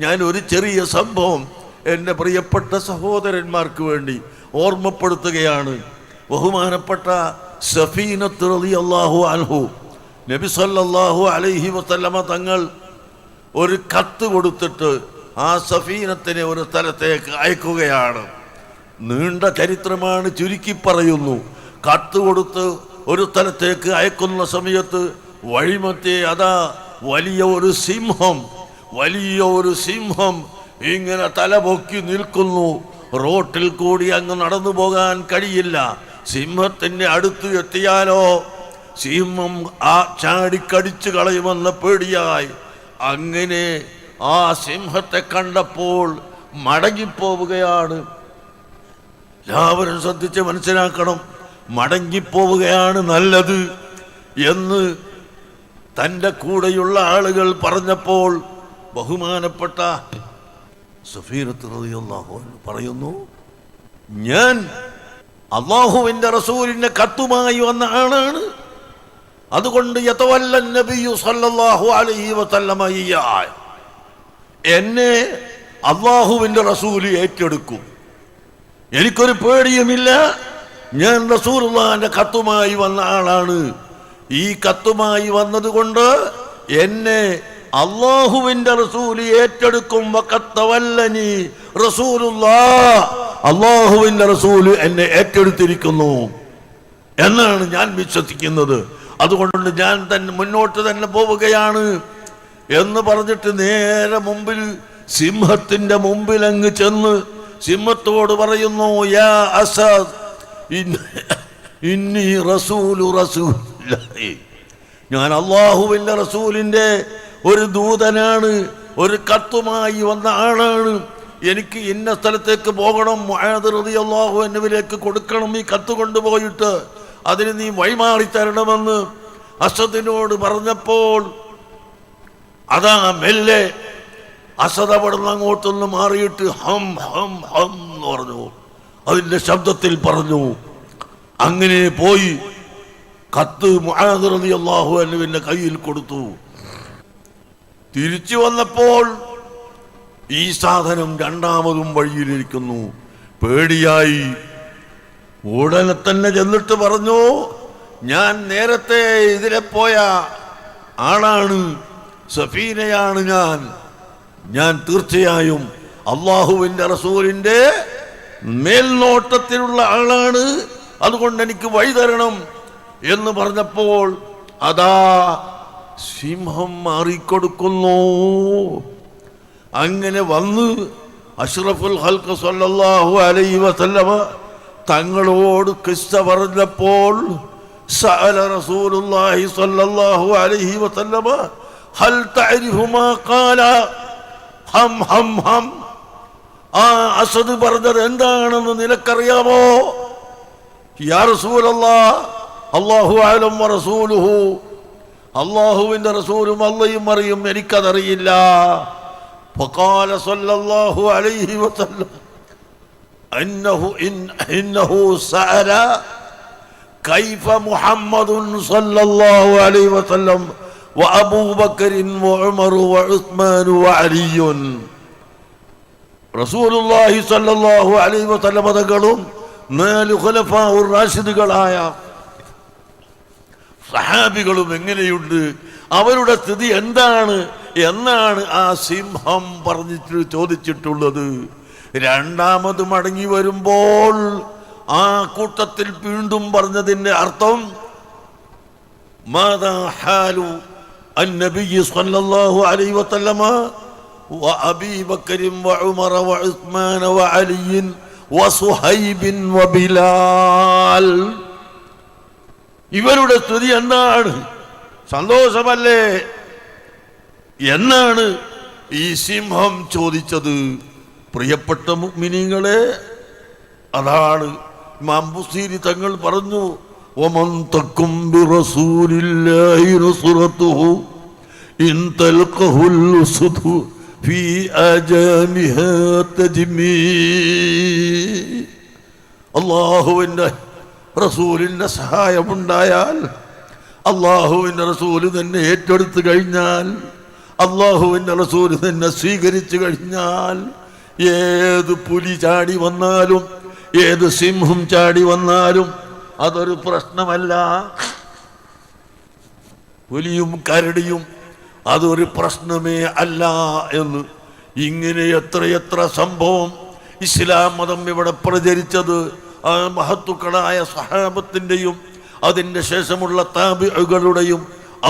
ഞാൻ ഒരു ചെറിയ സംഭവം എൻ്റെ പ്രിയപ്പെട്ട സഹോദരന്മാർക്ക് വേണ്ടി ഓർമ്മപ്പെടുത്തുകയാണ്. ബഹുമാനപ്പെട്ട സഫീനത്ത് റളിയല്ലാഹു അൻഹു നബി സല്ലല്ലാഹു അലൈഹി വസല്ലമ തങ്ങൾ ഒരു കത്ത് കൊടുത്തിട്ട് ആ സഫീനത്തിനെ ഒരു സ്ഥലത്തേക്ക് അയക്കുകയാണ്. നീണ്ട ചരിത്രമാണ്, ചുരുക്കി പറയുന്നു. കത്ത് കൊടുത്ത് ഒരു സ്ഥലത്തേക്ക് അയക്കുന്ന സമയത്ത് വഴിമധ്യേ അതാ വലിയ ഒരു സിംഹം ഇങ്ങനെ തലപൊക്കി നിൽക്കുന്നു. റോട്ടിൽ കൂടി അങ്ങ് നടന്നു പോകാൻ കഴിയില്ല. സിംഹത്തിൻ്റെ അടുത്ത് എത്തിയാലോ സിംഹം ചാടിക്കടിച്ചു കളയുമെന്ന പേടിയായി അങ്ങനെ ആ സിംഹത്തെ കണ്ടപ്പോൾ മടങ്ങിപ്പോവുകയാണ്. എല്ലാവരും ശ്രദ്ധിച്ച് മനസ്സിലാക്കണം, മടങ്ങിപ്പോവുകയാണ് നല്ലത് എന്ന് തൻ്റെ കൂടെയുള്ള ആളുകൾ പറഞ്ഞപ്പോൾ ബഹുമാനപ്പെട്ട സഫീനത്ത് റളിയല്ലാഹു അൻഹു പറയുന്നു, ഞാൻ അല്ലാഹുവിൻ്റെ റസൂലിൻ്റെ കത്തുമായി വന്ന ആളാണ്. അതുകൊണ്ട് യതവല്ലൻ നബിയു സല്ലല്ലാഹു അലൈഹി വസല്ലമ ഇയ്യായ, എന്നെ അല്ലാഹുവിൻ്റെ റസൂല് ഏറ്റെടുക്കും. എനിക്കൊരു പേടിയുമില്ല. ഞാൻ റസൂലുള്ളാഹിന്റെ കത്തുമായി വന്ന ആളാണ്. ഈ കത്തുമായി വന്നതുകൊണ്ട് എന്നെ അല്ലാഹുവിൻ്റെ റസൂല് ഏറ്റെടുക്കും. വഖത്തവല്ലനി റസൂലുള്ളാഹ്, അല്ലാഹുവിൻ്റെ റസൂല് എന്നെ ഏറ്റെടുത്തിരിക്കുന്നു എന്നാണ് ഞാൻ വിശ്വസിക്കുന്നത്. അതുകൊണ്ട് ഞാൻ തന്നെ മുന്നോട്ട് തന്നെ പോവുകയാണ് എന്ന് പറഞ്ഞിട്ട് നേരെ മുമ്പിൽ സിംഹത്തിന്റെ മുമ്പിൽ അങ്ങ് ചെന്ന് സിംഹത്തോട് പറയുന്നു, യാ അസദ് ഇന്നി റസൂലുള്ളാഹി, ഞാൻ അല്ലാഹുവിൻ്റെ റസൂലിൻ്റെ ഒരു ദൂതനാണ്, ഒരു കത്തുമായി വന്ന ആളാണ്. എനിക്ക് ഇന്ന സ്ഥലത്തേക്ക് പോകണം, മുആദ് റളിയല്ലാഹു അൻഹുവിലേക്ക് കൊടുക്കണം ഈ കത്ത് കൊണ്ടുപോയിട്ട്, അതിന് നീ വഴിമാറി തരണമെന്ന് അസദിനോട് പറഞ്ഞപ്പോൾ അതാ മെല്ലെ അസദ് അവിടുന്ന് അങ്ങോട്ടൊന്ന് മാറിയിട്ട് ഹം ഹം ഹം എന്ന് പറഞ്ഞു, അതിൻ്റെ ശബ്ദത്തിൽ പറഞ്ഞു. അങ്ങനെ പോയി കത്ത് മുആദ് റളിയല്ലാഹു അൻഹുവിൻ്റെ കയ്യിൽ കൊടുത്തു. തിരിച്ചു വന്നപ്പോൾ ഈ സാധനം രണ്ടാമതും വഴിയിലിരിക്കുന്നു. പേടിയായി. ഉടനെ തന്നെ ചെന്നിട്ട് പറഞ്ഞു, ഞാൻ നേരത്തെ ഇതിലെ പോയ ആളാണ്, സഫീനയാണ് ഞാൻ തീർച്ചയായും അല്ലാഹുവിൻ്റെ റസൂലിൻ്റെ മേൽനോട്ടത്തിലുള്ള ആളാണ്, അതുകൊണ്ട് എനിക്ക് വഴി തരണം എന്ന് പറഞ്ഞപ്പോൾ അതാ സിംഹം മാറിക്കൊടുക്കുന്നു. അങ്ങനെ വന്ന് അഷ്റഫുൽ ഖൽഖ് സല്ലല്ലാഹു അലൈഹി വസല്ലമ തങ്ങളോട് കിസ്സ പറഞ്ഞപ്പോൾ സഅല റസൂലുള്ളാഹി സല്ലല്ലാഹു അലൈഹി വസല്ലമ ഹൽ തഅരിഫു മാ ഖാല ഹം ഹം ഹം, ആ അസദ് പറഞ്ഞത് എന്താണെന്ന് നിനക്കറിയാമോ? യാ റസൂലല്ലാഹ്, അല്ലാഹു അഅലം വറസൂലുഹു, അല്ലാഹുവിൻ്റെ റസൂലും അല്ലാഹുവും അറിയും, എനിക്കതറിയില്ല. ഫഖാല സല്ലല്ലാഹു അലൈഹി വസല്ലം ഇന്നഹു സഅല കൈഫ മുഹമ്മദുൻ സല്ലല്ലാഹു അലൈഹി വസല്ലം വഅബൂ ബക്കറിൻ വഉമർ വഉസ്മാൻ വഅലിയുൻ. റസൂലുള്ളാഹി സല്ലല്ലാഹു അലൈഹി വസല്ലം തങ്ങളും 4 ഖുലഫാഉർ റാഷിദുകളായ സഹാബികളും എങ്ങനെയുണ്ട്, അവരുടെ സ്ഥിതി എന്താണ് എന്നാണ് ആ സിംഹം പറഞ്ഞിട്ട് ചോദിച്ചിട്ടുള്ളത്. രണ്ടാമത് മടങ്ങി വരുമ്പോൾ ആ കൂട്ടത്തിൽ വീണ്ടും പറഞ്ഞതിൻ്റെ അർത്ഥം മാദാ ഹാലു അന്നബിയ്യി സ്വല്ലല്ലാഹു അലൈഹി വസല്ലമ വഅബീ ബക്കറിൻ വഉമർ വഉസ്മാൻ വഅലിയിൻ വസുഹൈബിൻ വബിലാൽ. ഇവരുടെ സ്തുതി എന്താണ്, സന്തോഷമല്ലേ എന്നാണ് ഈ സിംഹം ചോദിച്ചത്. പ്രിയപ്പെട്ട മുഅ്മിനീങ്ങളെ, അതാണ് ഇമാം ബുസീരി തങ്ങൾ പറഞ്ഞു, വമൻ തകും ബിറസൂലില്ലാഹി നസ്റതുഹു ഇൻ തൽഖഹുൽ ഉസ്ദു ഫീ അജാമിഹാ തജ്മീ. അല്ലാഹുവിൻ്റെ റസൂലിൻ്റെ സഹായമുണ്ടായാൽ, അല്ലാഹുവിൻ്റെ റസൂല് തന്നെ ഏറ്റെടുത്തു കഴിഞ്ഞാൽ അള്ളാഹുവിൻ്റെ റസൂൽ നിന്നെ സ്വീകരിച്ചു കഴിഞ്ഞാൽ ഏത് പുലി ചാടി വന്നാലും ഏത് സിംഹം ചാടി വന്നാലും അതൊരു പ്രശ്നമല്ല. പുലിയും കരടിയും അതൊരു പ്രശ്നമേ അല്ല എന്ന്. ഇങ്ങനെ എത്രയെത്ര സംഭവം ഇസ്ലാം മതം ഇവിടെ പ്രചരിച്ചത് ആ മഹത്തുക്കളായ സ്വഹാബത്തിൻ്റെയും അതിൻ്റെ ശേഷമുള്ള താബിഉകളുടെയും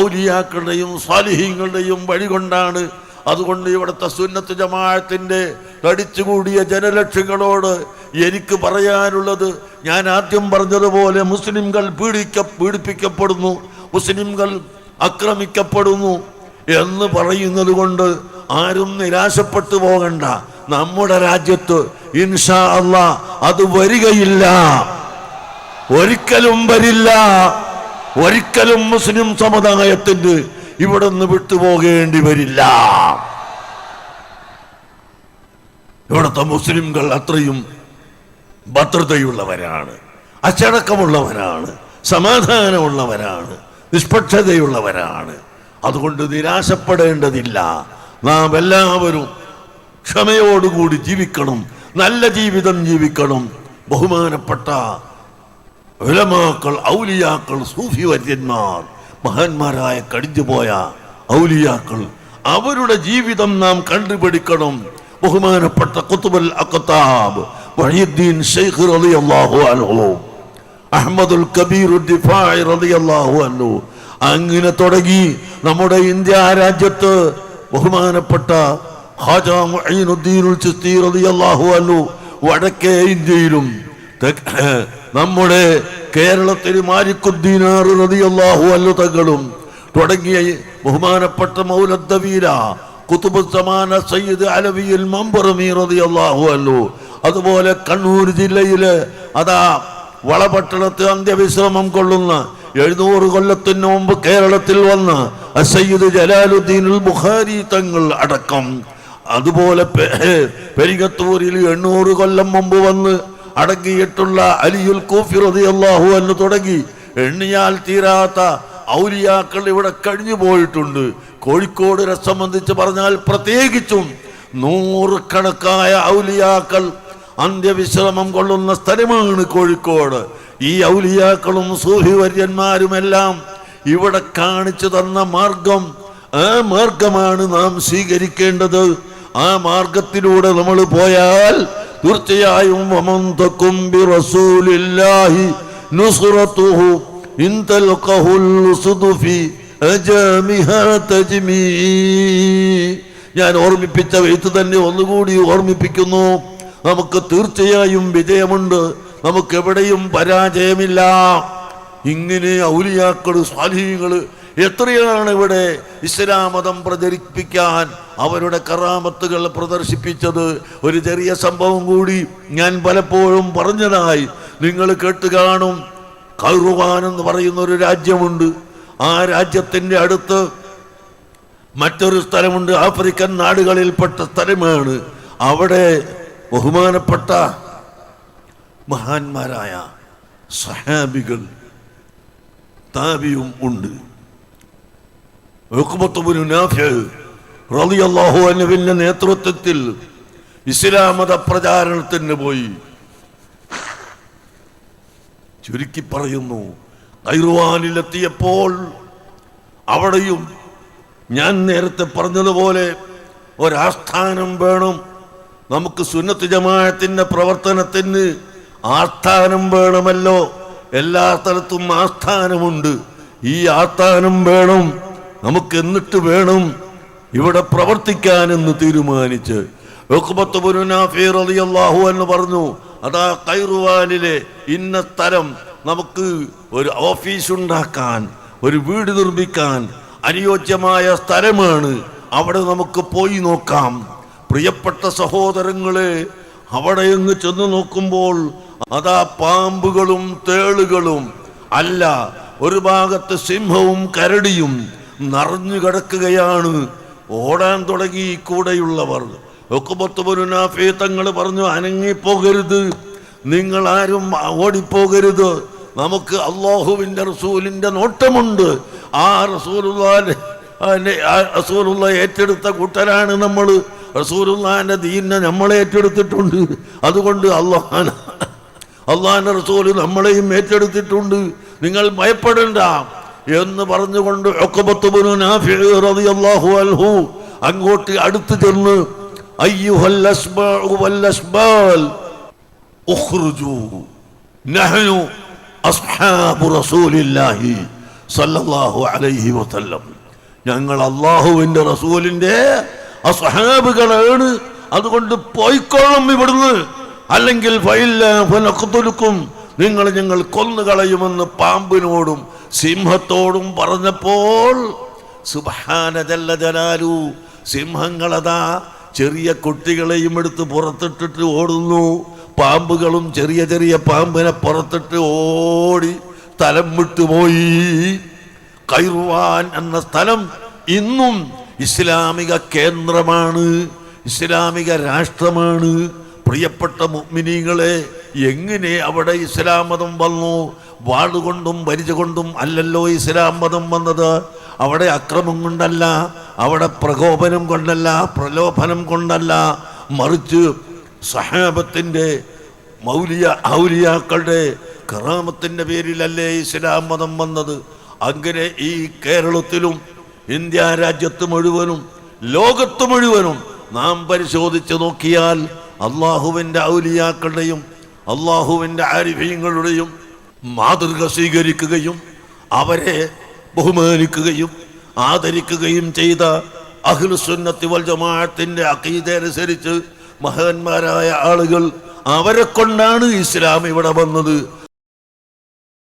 ഔലിയാക്കളുടെയും സാലിഹീങ്ങളുടെയും വഴി കൊണ്ടാണ്. അതുകൊണ്ട് ഇവിടുത്തെ സുന്നത്ത് ജമാഅത്തിൻ്റെ തടിച്ചുകൂടിയ ജനലക്ഷങ്ങളോട് എനിക്ക് പറയാനുള്ളത്, ഞാൻ ആദ്യം പറഞ്ഞതുപോലെ മുസ്ലിംകൾ പീഡിപ്പിക്കപ്പെടുന്നു, മുസ്ലിംകൾ ആക്രമിക്കപ്പെടുന്നു എന്ന് പറയുന്നത് കൊണ്ട് ആരും നിരാശപ്പെട്ടു പോകണ്ട. നമ്മുടെ രാജ്യത്ത് ഇൻഷാ അല്ലാഹ് അത് വരികയില്ല, ഒരിക്കലും വരില്ല. ഒരിക്കലും മുസ്ലിം സമുദായത്തിന് ഇവിടെ നിന്ന് വിട്ടുപോകേണ്ടി വരില്ല. ഇവിടുത്തെ മുസ്ലിംകൾ അത്രയും ഭദ്രതയുള്ളവരാണ്, അച്ചടക്കമുള്ളവരാണ്, സമാധാനമുള്ളവരാണ്, നിഷ്പക്ഷതയുള്ളവരാണ്. അതുകൊണ്ട് നിരാശപ്പെടേണ്ടതില്ല. നാം എല്ലാവരും ക്ഷമയോടുകൂടി ജീവിക്കണം, നല്ല ജീവിതം ജീവിക്കണം. ബഹുമാനപ്പെട്ട ഉലമാക്കൾ, ഔലിയാക്കൾ, സൂഫി വര്യന്മാർ, മഹാന്മാരായ കഴിഞ്ഞുപോയ ഔലിയാക്കൾ, അവരുടെ ജീവിതം നാം കണ്ടുപിടിക്കണം. ബഹുമാനപ്പെട്ട ഖുത്ബുൽ അഖ്താബ് വഹീദ്ദീൻ ശൈഖ് റളിയല്ലാഹു അൻഹു, അഹ്മദുൽ കബീർ ദിഫാഇ റളിയല്ലാഹു അൻഹു, അങ്ങനെ തുടങ്ങി നമ്മുടെ ഇന്ത്യ രാജ്യത്ത് ബഹുമാനപ്പെട്ട ഖാജാ മുഈനുദ്ദീനുൽ ചിസ്തി റളിയല്ലാഹു അൻഹു, വടക്കേ ഇന്ത്യയിലും നമ്മുടെ കേരളത്തിൽ മാലിക്കുദ്ദീനാർ റളിയല്ലാഹു അൻഹു തങ്ങളും തുടങ്ങിയ ബഹുമാനപ്പെട്ട മൗലദ്ദവീല ഖുതുബുസ്സമാന സയ്യിദ് അലവിയുൽ മംബറമി റളിയല്ലാഹു അൻഹു, അതുപോലെ കണ്ണൂർ ജില്ലയിലെ അതാ വളപട്ടണത്ത് അന്ത്യവിശ്രമം കൊള്ളുന്ന 700 കൊല്ലത്തിന് മുമ്പ് കേരളത്തിൽ വന്ന് സയ്യിദ് ജലാലുദ്ദീനുൽ ബുഖാരി തങ്ങൾ അടക്കം, അതുപോലെ പെരിങ്ങത്തൂരിൽ 800 കൊല്ലം മുമ്പ് വന്ന് അടങ്ങിയിട്ടുള്ള അലിയുൽ കൂഫി റളിയല്ലാഹു അൻഹു തുടങ്ങി എണ്ണിയാൽ തീരാത്ത ഔലിയാക്കൾ ഇവിടെ കഴിഞ്ഞു പോയിട്ടുണ്ട്. കോഴിക്കോടിനെ സംബന്ധിച്ച് പറഞ്ഞാൽ പ്രത്യേകിച്ചും 100 കണക്കായ ഔലിയാക്കൾ അന്ത്യവിശ്രമം കൊള്ളുന്ന സ്ഥലമാണ് കോഴിക്കോട്. ഈ ഔലിയാക്കളും സൂഫി വര്യന്മാരുമെല്ലാം ഇവിടെ കാണിച്ചു തന്ന മാർഗം, ആ മാർഗമാണ് നാം സ്വീകരിക്കേണ്ടത്. ആ മാർഗത്തിലൂടെ നമ്മൾ പോയാൽ തീർച്ചയായും വമൻ തകും ബിറസൂലില്ലാഹി നുസ്റതുഹു ഇൻ തൽഖഹുൽ ഉസ്ദു ഫി അജമിഹാ തജ്മീ. ഞാൻ ഓർമ്മിപ്പിച്ച എഴുത്ത് തന്നെ ഒന്നുകൂടി ഓർമ്മിപ്പിക്കുന്നു. നമുക്ക് തീർച്ചയായും വിജയമുണ്ട്, നമുക്ക് എവിടെയും പരാജയമില്ല. ഇങ്ങനെ ഔലിയാക്കൾ, സ്വാലിഹീങ്ങൾ എത്രയാണ് ഇവിടെ ഇസ്ലാം മതം പ്രചരിപ്പിക്കാൻ അവരുടെ കറാമത്തുകൾ പ്രദർശിപ്പിച്ചത്. ഒരു ചെറിയ സംഭവം കൂടി ഞാൻ പലപ്പോഴും പറഞ്ഞതായി നിങ്ങൾ കേട്ട് കാണും. ഖൈറുവാൻ എന്ന് പറയുന്ന ഒരു രാജ്യമുണ്ട്. ആ രാജ്യത്തിൻ്റെ അടുത്ത് മറ്റൊരു സ്ഥലമുണ്ട്, ആഫ്രിക്കൻ നാടുകളിൽപ്പെട്ട സ്ഥലമാണ്. അവിടെ ബഹുമാനപ്പെട്ട മഹാന്മാരായ സഹാബികൾ, താബിയും ഉണ്ട്. ഉഖ്ബത്ത് ഇബ്നു നാഫിഅ് റളിയല്ലാഹു അൻഹുവിന്റെ നേതൃത്വത്തിൽ ഇസ്ലാം മത പ്രചാരണത്തിന് പോയി. ചുരുക്കി പറയുന്നു, ഖൈറുവാനിലെത്തിയപ്പോൾ അവിടെയും ഞാൻ നേരത്തെ പറഞ്ഞതുപോലെ ഒരാസ്ഥാനം വേണം. നമുക്ക് സുന്നത്ത് ജമാഅത്തിന്റെ പ്രവർത്തനത്തിന് ആസ്ഥാനം വേണമല്ലോ. എല്ലാ സ്ഥലത്തും ആസ്ഥാനമുണ്ട്. ഈ ആസ്ഥാനം വേണം നമുക്ക്. എന്നിട്ട് വേണം ഇവിടെ പ്രവർത്തിക്കാനെന്ന് തീരുമാനിച്ച് ഉഖ്ബത്ത് ഇബ്നു നാഫി റളിയല്ലാഹു അൻഹു പറഞ്ഞു, അതാ ഖൈറുവാനിലെ ഇന്ന സ്ഥലം നമുക്ക് ഒരു ഓഫീസ് ഉണ്ടാക്കാൻ, ഒരു വീട് നിർമ്മിക്കാൻ അനുയോജ്യമായ സ്ഥലമാണ്. അവിടെ നമുക്ക് പോയി നോക്കാം. പ്രിയപ്പെട്ട സഹോദരങ്ങളെ, അവിടെ അങ്ങ് ചെന്ന് നോക്കുമ്പോൾ അതാ പാമ്പുകളും തേളുകളും അല്ല, ഒരു ഭാഗത്ത് സിംഹവും കരടിയും നിറഞ്ഞു കിടക്കുകയാണ്. ഓടാൻ തുടങ്ങി കൂടെയുള്ളവർ. ഉഖ്ബത്ത് ഇബ്നു നാഫി തങ്ങൾ പറഞ്ഞു, അനങ്ങിപ്പോകരുത്, നിങ്ങൾ ആരും ഓടിപ്പോകരുത്. നമുക്ക് അല്ലാഹുവിൻ്റെ റസൂലിൻ്റെ നോട്ടമുണ്ട്. ആ റസൂലുള്ളാഹിന്റെ റസൂലുള്ള ഏറ്റെടുത്ത കൂട്ടരാണ് നമ്മൾ. റസൂലുള്ളാഹിന്റെ ദീനിനെ നമ്മൾ ഏറ്റെടുത്തിട്ടുണ്ട്. അതുകൊണ്ട് അള്ളാഹിന്റെ റസൂൽ നമ്മളെയും ഏറ്റെടുത്തിട്ടുണ്ട്. നിങ്ങൾ ഭയപ്പെടണ്ട എന്ന് പറഞ്ഞുകൊണ്ട് ഉഖബത്ത് ഇബ്നു നാഫിഉ റളിയല്ലാഹു അൻഹു അങ്ങോട്ട് അടുത്ത് ചെന്ന് അയ്യുഹൽ അസ്ബാഉ വൽ അസ്ബാൽ ഉഖ്റുജൂ നഹ്നു അസ്ഹാബു റസൂലില്ലാഹി സല്ലല്ലാഹു അലൈഹി വസല്ലം, ഞങ്ങൾ അല്ലാഹുവിന്റെ റസൂലിന്റെ അസ്ഹാബുകളാണ്, അതുകൊണ്ട് പോയിക്കോളും ഇവിടുന്ന്, അല്ലെങ്കിൽ ഫലഖ്തുലുക്കും, ഞങ്ങൾ കൊന്നുകളയുമെന്ന് പാമ്പിനോടും സിംഹത്തോടും പറഞ്ഞപ്പോൾ സുബ്ഹാന ജല്ല ജലാലു, സിംഹങ്ങളതാ ചെറിയ കുട്ടികളെയും എടുത്ത് പുറത്തിട്ടിട്ട് ഓടുന്നു. പാമ്പുകളും ചെറിയ ചെറിയ പാമ്പിനെ പുറത്തിട്ട് ഓടി സ്ഥലം വിട്ടുപോയി. ഖൈർവാൻ എന്ന സ്ഥലം ഇന്നും ഇസ്ലാമിക കേന്ദ്രമാണ്, ഇസ്ലാമിക രാഷ്ട്രമാണ്. പ്രിയപ്പെട്ട മുഅ്മിനീങ്ങളെ, എങ്ങനെ അവിടെ ഇസ്ലാം മതം വന്നു? വാളുകൊണ്ടും പരിച കൊണ്ടും അല്ലല്ലോ ഇസ്ലാം മതം വന്നത്. അവിടെ അക്രമം കൊണ്ടല്ല, അവിടെ പ്രകോപനം കൊണ്ടല്ല, പ്രലോഭനം കൊണ്ടല്ല, മറിച്ച് സഹാബത്തിൻ്റെ ഔലിയാക്കളുടെ കറാമത്തിൻ്റെ പേരിലല്ലേ ഇസ്ലാം മതം വന്നത്. അങ്ങനെ ഈ കേരളത്തിലും ഇന്ത്യ രാജ്യത്ത് മുഴുവനും ലോകത്ത് മുഴുവനും നാം പരിശോധിച്ച് നോക്കിയാൽ അള്ളാഹുവിൻ്റെ ഔലിയാക്കളുടെയും അള്ളാഹുവിൻ്റെ ആരിഫീങ്ങളുടെയും മാതൃക സ്വീകരിക്കുകയും അവരെ ബഹുമാനിക്കുകയും ആദരിക്കുകയും ചെയ്ത അഹ്ലുസുന്നത്തി വൽ ജമാഅത്തിന്റെ അഖീദ അനുസരിച്ച് മഹാന്മാരായ ആളുകൾ, അവരെ കൊണ്ടാണ് ഇസ്ലാം ഇവിടെ വന്നത്.